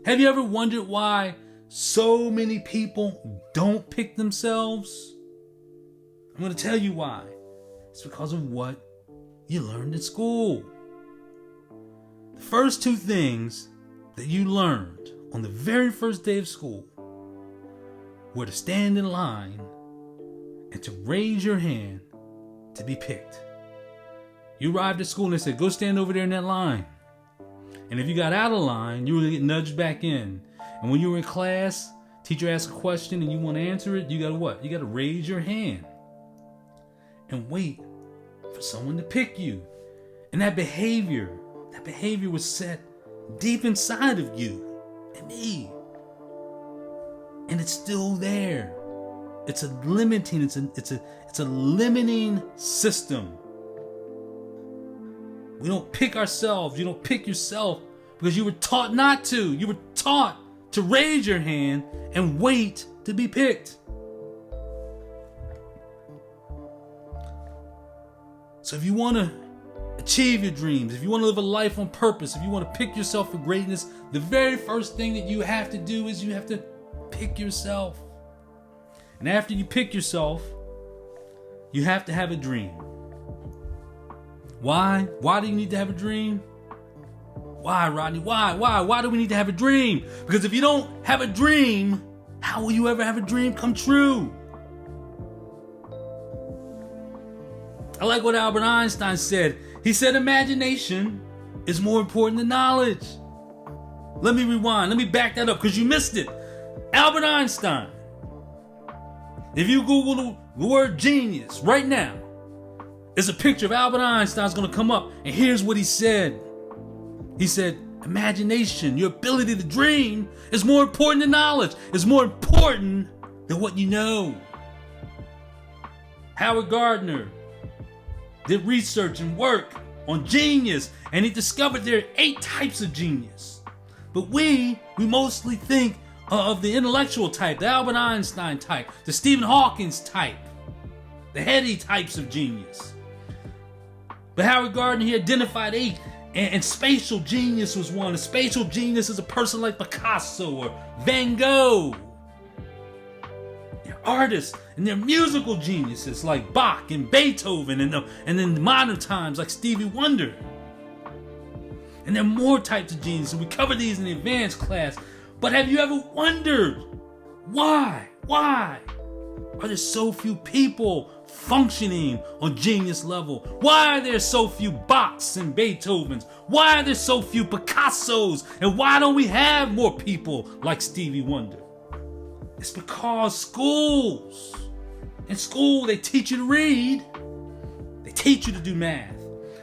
Have you ever wondered why so many people don't pick themselves? I'm going to tell you why. It's because of what you learned in school. The first two things that you learned on the very first day of school were to stand in line and to raise your hand to be picked. You arrived at school and they said, go stand over there in that line. And if you got out of line, you were going to get nudged back in. And when you were in class, teacher asks a question and you want to answer it, you got to what? You got to raise your hand and wait for someone to pick you. And that behavior was set deep inside of you and me. And it's still there. It's a limiting system. We don't pick ourselves. You don't pick yourself because you were taught not to. You were taught to raise your hand and wait to be picked. So if you want to achieve your dreams, if you want to live a life on purpose, if you want to pick yourself for greatness, the very first thing that you have to do is you have to pick yourself. And after you pick yourself, you have to have a dream. Why? Why do you need to have a dream? Why, Rodney? Why? Why do we need to have a dream? Because if you don't have a dream, how will you ever have a dream come true? I like what Albert Einstein said. He said imagination is more important than knowledge. Let me rewind. Let me back that up because you missed it. Albert Einstein. If you Google the word genius right now, it's a picture of Albert Einstein's going to come up. And here's what he said. He said, imagination, your ability to dream, is more important than knowledge. It's more important than what you know. Howard Gardner did research and work on genius, and he discovered there are 8 types of genius. But we mostly think of the intellectual type, the Albert Einstein type, the Stephen Hawking's type, the heady types of genius. But Howard Gardner, he identified 8, and spatial genius was one. A spatial genius is a person like Picasso or Van Gogh. They're artists, and they're musical geniuses like Bach and Beethoven, and in modern times like Stevie Wonder. And there are more types of geniuses. We cover these in the advanced class. But have you ever wondered why? Why are there so few people functioning on genius level? Why are there so few Bachs and Beethovens? Why are there so few Picassos? And why don't we have more people like Stevie Wonder? It's because in school, they teach you to read. They teach you to do math.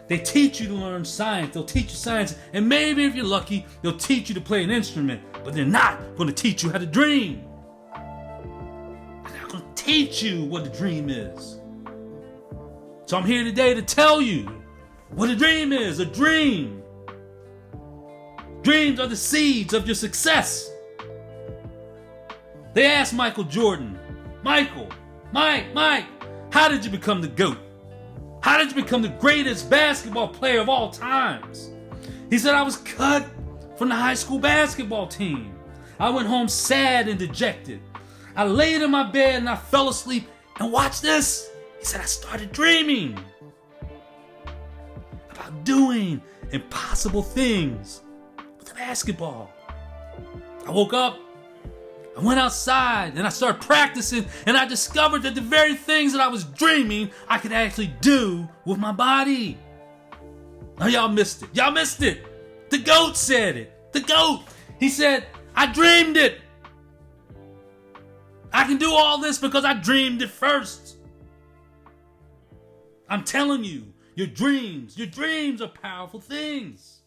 They teach you to learn science. They'll teach you science. And maybe if you're lucky, they'll teach you to play an instrument. But they're not going to teach you how to dream. They're not going to teach you what a dream is. So I'm here today to tell you what a dream is. A dream. Dreams are the seeds of your success. They asked Michael Jordan, Mike, how did you become the GOAT? How did you become the greatest basketball player of all times? He said, I was cut from the high school basketball team. I went home sad and dejected. I laid in my bed and I fell asleep, and watch this. He said, I started dreaming about doing impossible things with the basketball. I woke up, I went outside, and I started practicing, and I discovered that the very things that I was dreaming I could actually do with my body. Oh, y'all missed it. Y'all missed it. The GOAT said it. The GOAT. He said, I dreamed it. I can do all this because I dreamed it first. I'm telling you, your dreams are powerful things.